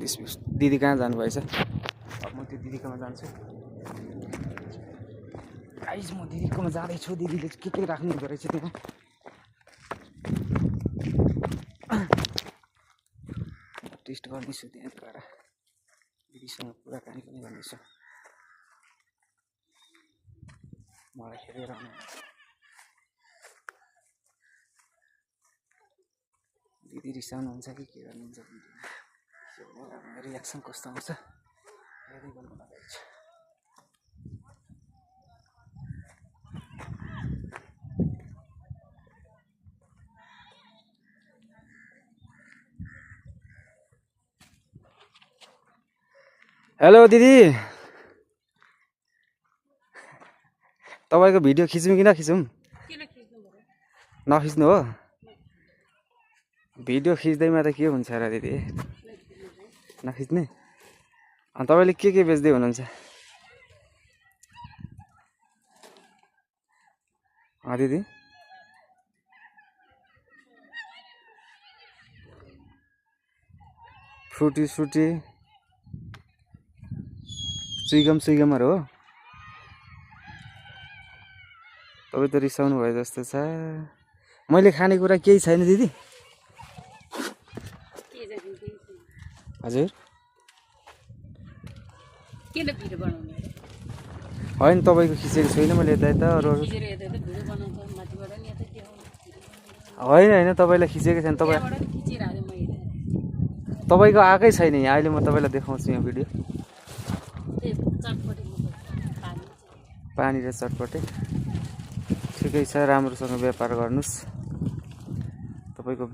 दिदी कहाँ जानुभएछ अब म त्यो दिदीकोमा जान्छु गाइस म दिदीकोमा जाँदैछु दिदीले के राख्नु हुँदो रहेछ त्यहाँ टेस्ट गर्दैछु त्यहाँ गएर दिदीसँग कुराकानी पनि गर्दैछु मलाई हेरेर दिदी रिसाउनुहुन्छ कि के गर्नुहुन्छ रियाक्सन कस्तो आउँछ हेर्दै गर्नु लाग्छ हेलो दिदी तपाईको भिडियो खिचौँ कि नखिचौँ नखिच्नु हो भिडियो खिच्दैमा त के हुन्छ र दिदी नखिच्ने अनि तपाईले के बेच्दै हुनुहुन्छ दिदी फ्रुटी चुइगमहरू हो तपाईँ त रिसाउनु भयो जस्तो छ मैले खानेकुरा केही छैन दिदी हजुर होइन तपाईँको खिचेको छैन मैले यता होइन तपाईँलाई खिचेको छैन तपाईँको आएकै छैन यहाँ अहिले म तपाईँलाई देखाउँछु यहाँ भिडियो पानी र चटपटे ठिकै छ राम्रोसँग व्यापार गर्नुस् तपाईको